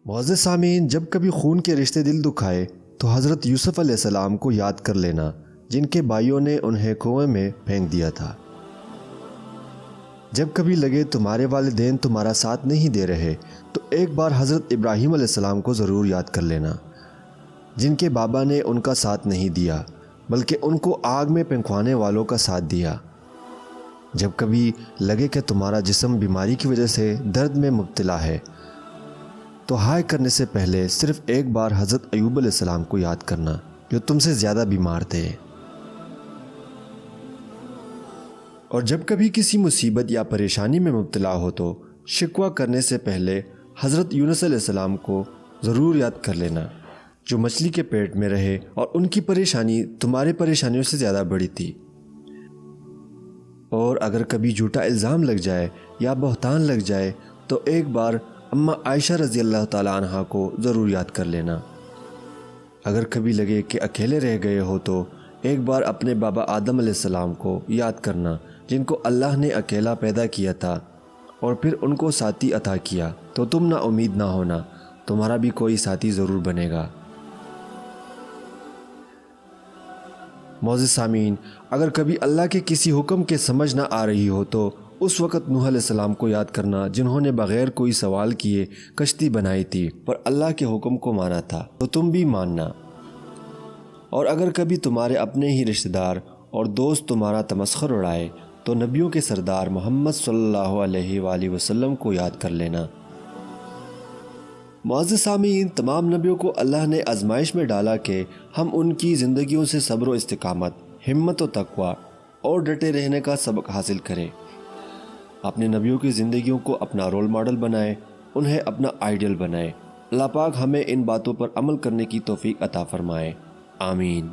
معزز سامعین، جب کبھی خون کے رشتے دل دکھائے تو حضرت یوسف علیہ السلام کو یاد کر لینا، جن کے بھائیوں نے انہیں کنویں میں پھینک دیا تھا۔ جب کبھی لگے تمہارے والدین تمہارا ساتھ نہیں دے رہے تو ایک بار حضرت ابراہیم علیہ السلام کو ضرور یاد کر لینا، جن کے بابا نے ان کا ساتھ نہیں دیا بلکہ ان کو آگ میں پھینکوانے والوں کا ساتھ دیا۔ جب کبھی لگے کہ تمہارا جسم بیماری کی وجہ سے درد میں مبتلا ہے تو ہائے کرنے سے پہلے صرف ایک بار حضرت ایوب علیہ السلام کو یاد کرنا، جو تم سے زیادہ بیمار تھے۔ اور جب کبھی کسی مصیبت یا پریشانی میں مبتلا ہو تو شکوہ کرنے سے پہلے حضرت یونس علیہ السلام کو ضرور یاد کر لینا، جو مچھلی کے پیٹ میں رہے اور ان کی پریشانی تمہارے پریشانیوں سے زیادہ بڑی تھی۔ اور اگر کبھی جھوٹا الزام لگ جائے یا بہتان لگ جائے تو ایک بار اماں عائشہ رضی اللہ تعالیٰ عنہ کو ضرور یاد کر لینا۔ اگر کبھی لگے کہ اکیلے رہ گئے ہو تو ایک بار اپنے بابا آدم علیہ السلام کو یاد کرنا، جن کو اللہ نے اکیلا پیدا کیا تھا اور پھر ان کو ساتھی عطا کیا، تو تم نا امید نہ ہونا، تمہارا بھی کوئی ساتھی ضرور بنے گا۔ معزز سامعین، اگر کبھی اللہ کے کسی حکم کے سمجھ نہ آ رہی ہو تو اس وقت نوح علیہ السلام کو یاد کرنا، جنہوں نے بغیر کوئی سوال کیے کشتی بنائی تھی پر اللہ کے حکم کو مانا تھا، تو تم بھی ماننا۔ اور اگر کبھی تمہارے اپنے ہی رشتہ دار اور دوست تمہارا تمسخر اڑائے تو نبیوں کے سردار محمد صلی اللہ علیہ وآلہ وسلم کو یاد کر لینا۔ معزز سامعین، تمام نبیوں کو اللہ نے آزمائش میں ڈالا کہ ہم ان کی زندگیوں سے صبر و استقامت، ہمت و تقوی اور ڈٹے رہنے کا سبق حاصل کریں۔ اپنے نبیوں کی زندگیوں کو اپنا رول ماڈل بنائیں، انہیں اپنا آئیڈیل بنائیں۔ اللہ پاک ہمیں ان باتوں پر عمل کرنے کی توفیق عطا فرمائے، آمین۔